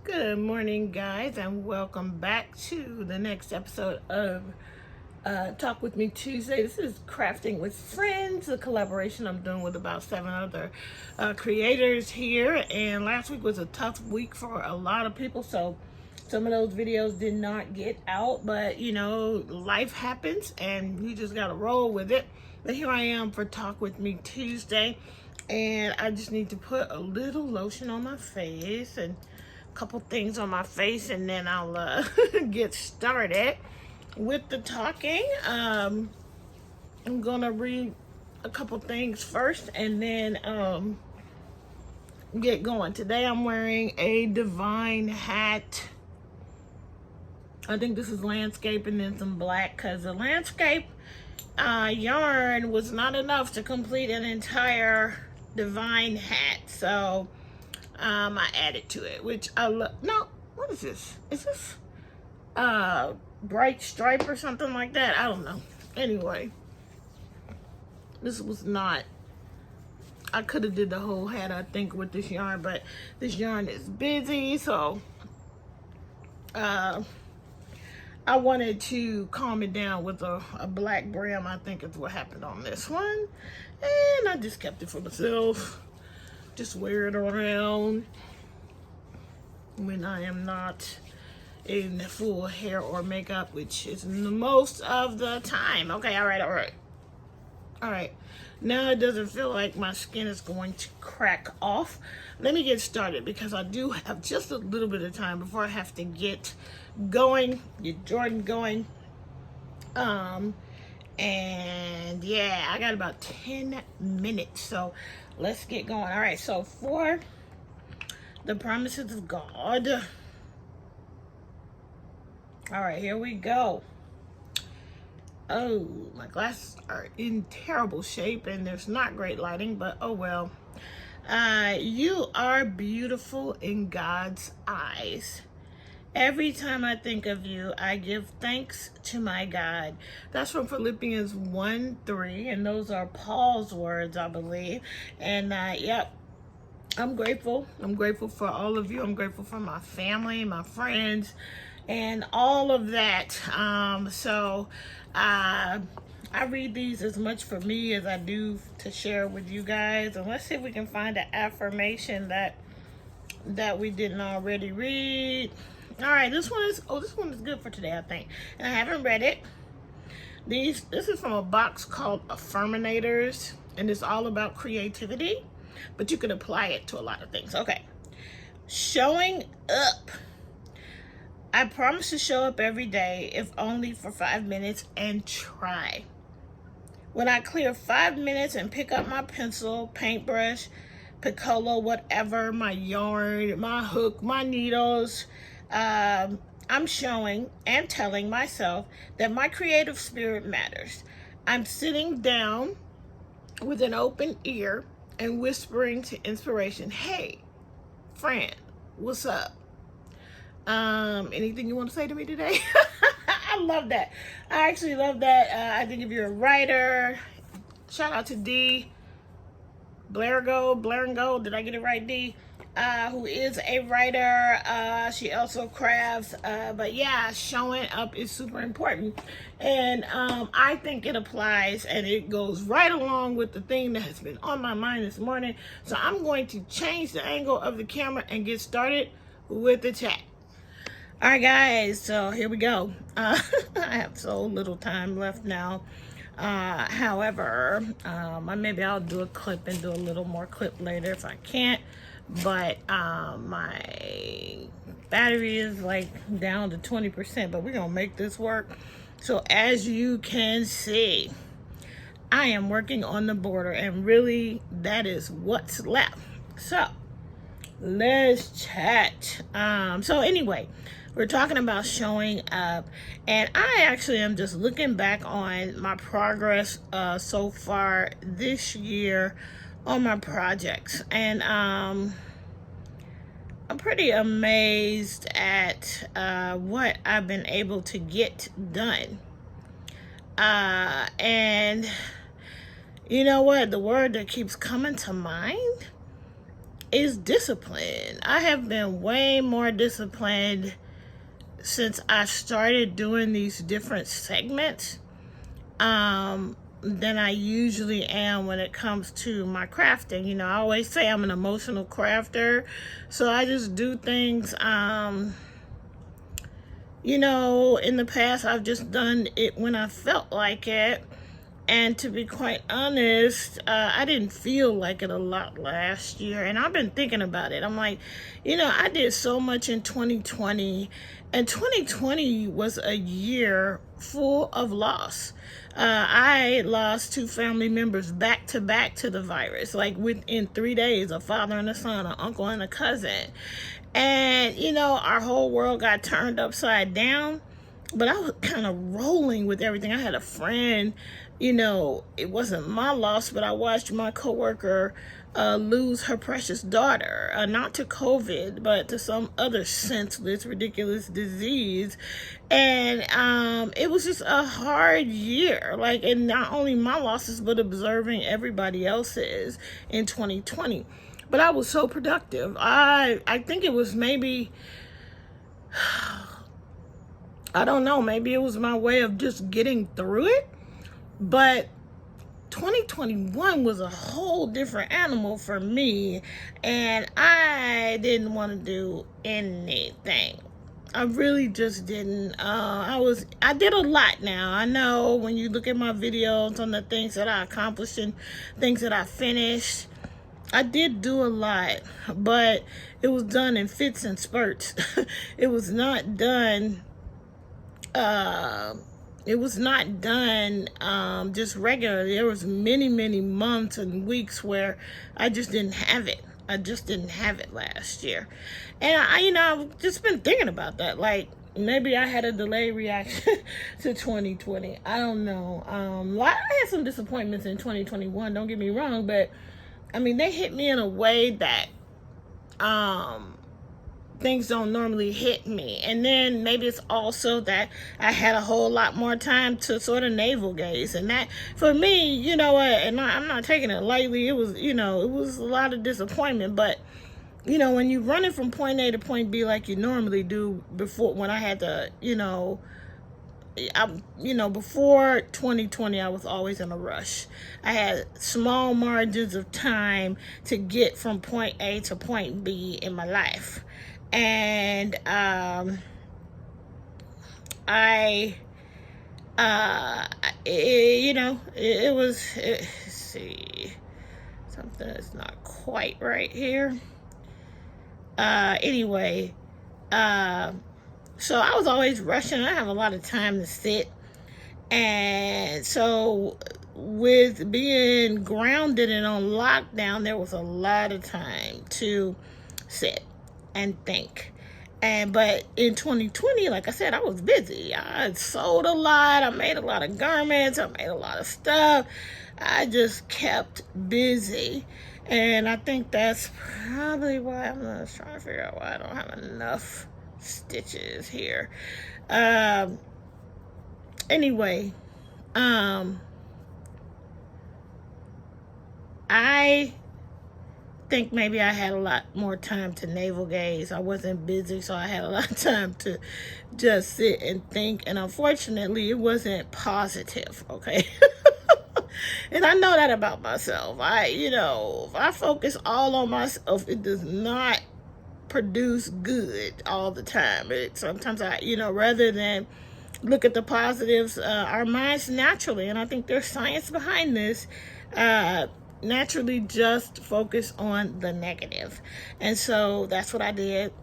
Good morning, guys, and welcome back to the next episode of Talk With Me Tuesday. This is Crafting with Friends, a collaboration I'm doing with about 7 other creators here. And last week was a tough week for a lot of people, so some of those videos did not get out. But, you know, life happens, and you just got to roll with it. But here I am for Talk With Me Tuesday, and I just need to put a little lotion on my face and couple things on my face, and then I'll get started with the talking. I'm gonna read a couple things first and then get going. Today I'm wearing a Divine hat. I think this is landscape and then some black, because the landscape yarn was not enough to complete an entire Divine hat, so I added to it, which I love. No, what is this? Is this bright stripe or something like that? I don't know. Anyway, this was not, I could have did the whole hat, I think, with this yarn, but this yarn is busy, so I wanted to calm it down with a black brim. I think is what happened on this one, and I just kept it for myself. Just wear it around when I am not in full hair or makeup, which is most of the time. Okay, all right. Now it doesn't feel like my skin is going to crack off. Let me get started, because I do have just a little bit of time before I have to get going, get Jordan going. And yeah, I got about 10 minutes, so let's get going. All right, so for the promises of God. All right, here we go. Oh, my glasses are in terrible shape and there's not great lighting, but oh well. You are beautiful in God's eyes. Every time I think of you, I give thanks to my God. That's from Philippians 1:3, and those are Paul's words, I believe. And yep, I'm grateful. I'm grateful for all of you. I'm grateful for my family, my friends, and all of that. I read these as much for me as I do to share with you guys. And let's see if we can find an affirmation that we didn't already read. All right, this one is good for today, I think. And I haven't read it. This is from a box called Affirminators, and it's all about creativity, but you can apply it to a lot of things. Okay. Showing up. I promise to show up every day, if only for 5 minutes, and try. When I clear 5 minutes and pick up my pencil, paintbrush, piccolo, whatever, my yarn, my hook, my needles, I'm showing and telling myself that my creative spirit matters. I'm sitting down with an open ear and whispering to inspiration, hey, friend, what's up? Anything you want to say to me today? I love that. I actually love that. I think if you're a writer, shout out to D. Blaringo, did I get it right, D? Who is a writer. She also crafts. But yeah, showing up is super important. And I think it applies, and it goes right along with the thing that has been on my mind this morning. So I'm going to change the angle of the camera and get started with the chat. All right, guys, so here we go. I have so little time left now. However, maybe I'll do a clip and do a little more clip later if I can't. But my battery is like down to 20%, but we're gonna make this work. So as you can see, I am working on the border, and really that is what's left. So let's chat. So anyway, we're talking about showing up, and I actually am just looking back on my progress so far this year on my projects, and I'm pretty amazed at what I've been able to get done. And you know what? The word that keeps coming to mind is discipline. I have been way more disciplined since I started doing these different segments than I usually am when it comes to my crafting. You know, I always say I'm an emotional crafter, so I just do things, you know, in the past I've just done it when I felt like it. And to be quite honest, I didn't feel like it a lot last year. And I've been thinking about it. I'm like, you know, I did so much in 2020. And 2020 was a year full of loss. I lost 2 family members back to the virus. Like within 3 days, a father and a son, an uncle and a cousin. And, you know, our whole world got turned upside down. But I was kind of rolling with everything. I had a friend, you know, it wasn't my loss, but I watched my coworker lose her precious daughter, not to COVID, but to some other senseless, ridiculous disease. And it was just a hard year. Like, and not only my losses, but observing everybody else's in 2020. But I was so productive. I think it was maybe... I don't know, maybe it was my way of just getting through it, but 2021 was a whole different animal for me, and I didn't want to do anything. I really just didn't. I did a lot now. I know when you look at my videos on the things that I accomplished and things that I finished, I did do a lot, but it was done in fits and spurts. It was not done just regularly. There was many months and weeks where I just didn't have it. I just didn't have it last year. And I've just been thinking about that. Like, maybe I had a delayed reaction to 2020. I don't know. I had some disappointments in 2021, don't get me wrong, but I mean, they hit me in a way that things don't normally hit me. And then maybe it's also that I had a whole lot more time to sort of navel gaze, and that for me, you know what, and I'm not taking it lightly, it was, you know, it was a lot of disappointment. But you know, when you're running from point A to point B like you normally do, before, when I had to, before 2020, I was always in a rush. I had small margins of time to get from point A to point B in my life. And let's see, something is not quite right here. Anyway, so I was always rushing. I have a lot of time to sit. And so with being grounded and on lockdown, there was a lot of time to sit and think. But in 2020, like I said, I was busy. I sold a lot. I made a lot of garments. I made a lot of stuff. I just kept busy. And I think that's probably why I'm just trying to figure out why I don't have enough stitches here. Anyway, I think maybe I had a lot more time to navel gaze. I wasn't busy, so I had a lot of time to just sit and think. And unfortunately, it wasn't positive, okay? And I know that about myself. If I focus all on myself, it does not produce good all the time. Sometimes rather than look at the positives, our minds naturally, and I think there's science behind this, naturally just focus on the negative. And so that's what I did,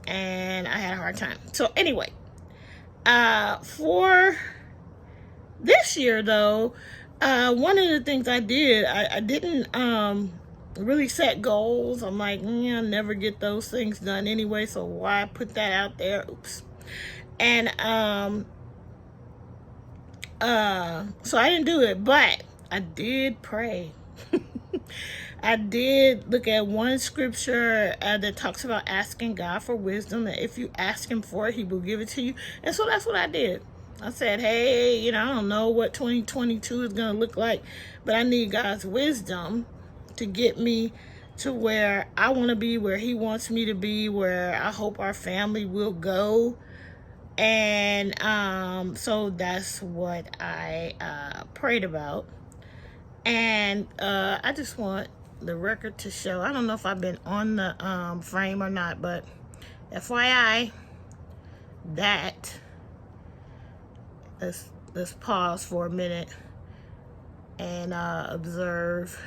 and I had a hard time. So anyway, for this year though, one of the things I did, I didn't really set goals. I'm like, I'll never get those things done anyway, so why put that out there? Oops. And so I didn't do it, but I did pray. I did look at one scripture that talks about asking God for wisdom, and if you ask him for it, he will give it to you. And so that's what I did. I said, hey, I don't know what 2022 is going to look like, but I need God's wisdom to get me to where I want to be, where he wants me to be, where I hope our family will go. And so that's what I prayed about. And I just want the record to show. I don't know if I've been on the frame or not, but FYI, that let's pause for a minute and observe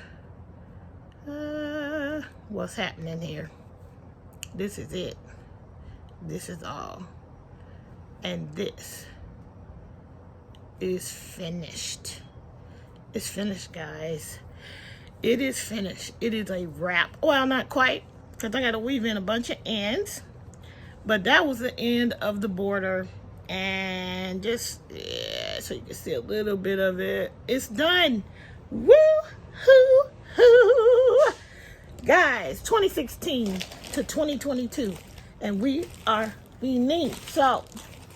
what's happening here. This is it. This is all. And this is finished. It's finished, guys. It is finished. It is a wrap. Well, not quite, because I got to weave in a bunch of ends. But that was the end of the border. And just, yeah, so you can see a little bit of it. It's done. Woo-hoo-hoo. Guys, 2016 to 2022. And we are beneath. So,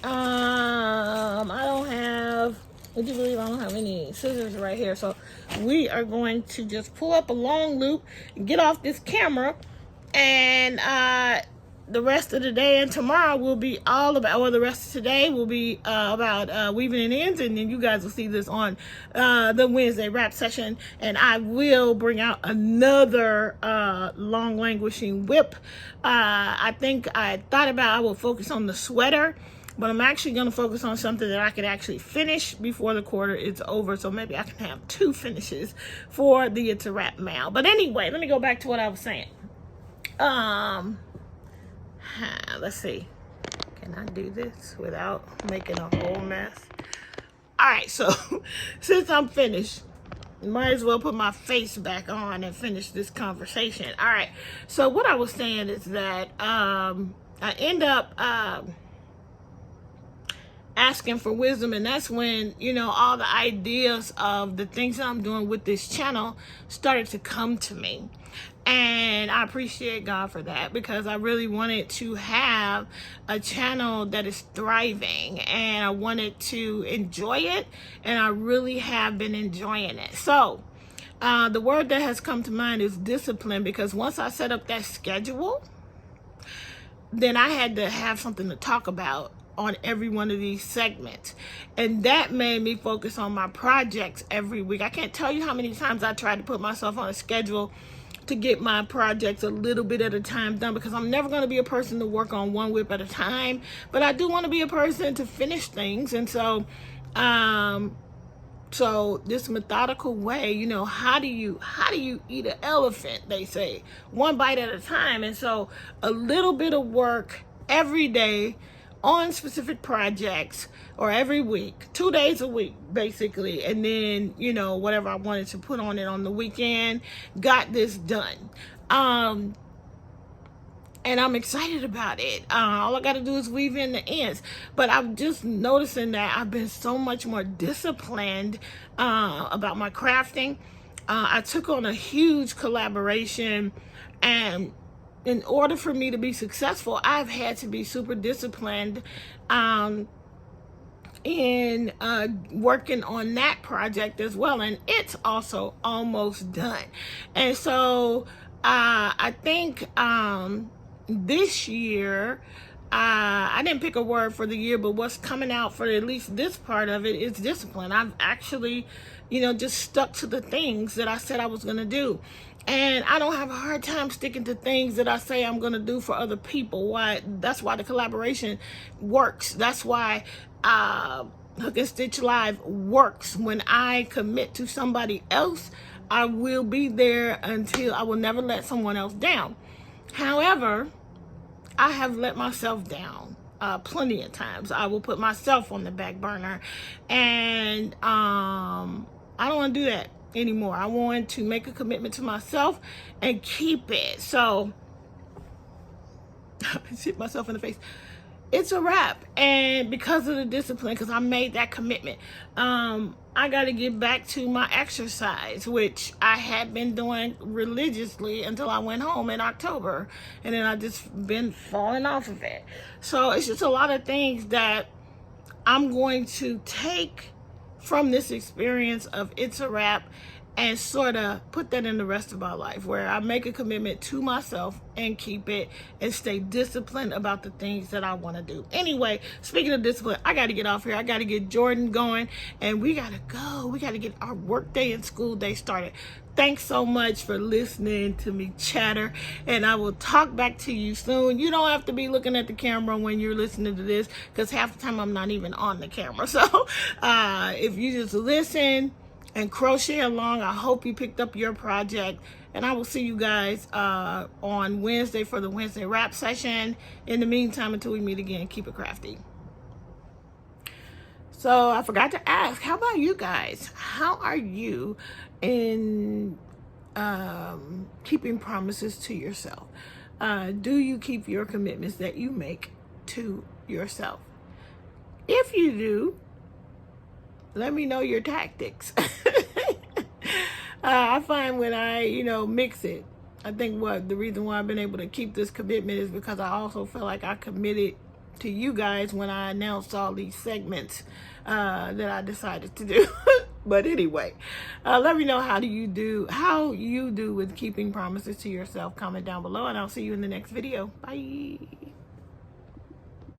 I don't have, would you believe I don't have any scissors right here? So we are going to just pull up a long loop and get off this camera, and the rest of the day and tomorrow will be all about, well, the rest of today will be about weaving in ends, and then you guys will see this on the Wednesday wrap session, and I will bring out another long languishing whip. I think I thought about I will focus on the sweater, but I'm actually going to focus on something that I could actually finish before the quarter is over. So maybe I can have 2 finishes for the It's a Wrap mail. But anyway, let me go back to what I was saying. Let's see. Can I do this without making a whole mess? All right, so since I'm finished, might as well put my face back on and finish this conversation. All right, so what I was saying is that I end up asking for wisdom, and that's when, you know, all the ideas of the things that I'm doing with this channel started to come to me. And I appreciate God for that, because I really wanted to have a channel that is thriving, and I wanted to enjoy it, and I really have been enjoying it. So the word that has come to mind is discipline, because once I set up that schedule, then I had to have something to talk about on every one of these segments, and that made me focus on my projects every week. I can't tell you how many times I tried to put myself on a schedule to get my projects a little bit at a time done, because I'm never going to be a person to work on one whip at a time, but I do want to be a person to finish things. And so so this methodical way, you know, how do you eat an elephant, they say, one bite at a time. And so a little bit of work every day on specific projects, or every week, 2 days a week, basically. And then, you know, whatever I wanted to put on it on the weekend, got this done. And I'm excited about it. All I got to do is weave in the ends. But I'm just noticing that I've been so much more disciplined about my crafting. I took on a huge collaboration, and in order for me to be successful, I've had to be super disciplined in working on that project as well. And it's also almost done. And so I think this year, I didn't pick a word for the year, but what's coming out for at least this part of it is discipline. I've actually, you know, just stuck to the things that I said I was going to do. And I don't have a hard time sticking to things that I say I'm going to do for other people. That's why the collaboration works. That's why Hook and Stitch Live works. When I commit to somebody else, I will be there until I will never let someone else down. However, I have let myself down plenty of times. I will put myself on the back burner, and I don't want to do that anymore. I want to make a commitment to myself and keep it. So I hit myself in the face. It's a wrap. And because of the discipline, because I made that commitment, I got to get back to my exercise, which I had been doing religiously until I went home in October, and then I just been falling off of it. So it's just a lot of things that I'm going to take from this experience of It's a Wrap and sort of put that in the rest of my life, where I make a commitment to myself and keep it and stay disciplined about the things that I want to do. Anyway, speaking of discipline, I got to get off here. I got to get Jordan going, and we got to go. We got to get our work day and school day started. Thanks so much for listening to me chatter, and I will talk back to you soon. You don't have to be looking at the camera when you're listening to this, because half the time I'm not even on the camera. So if you just listen and crochet along, I hope you picked up your project, and I will see you guys on Wednesday for the Wednesday wrap session. In the meantime, until we meet again, keep it crafty. So I forgot to ask, how about you guys? How are you in keeping promises to yourself? Do you keep your commitments that you make to yourself? If you do, let me know your tactics. I find when I, mix it, I think the reason why I've been able to keep this commitment is because I also feel like I committed to you guys when I announced all these segments that I decided to do. But anyway, let me know how you do with keeping promises to yourself. Comment down below, and I'll see you in the next video. Bye.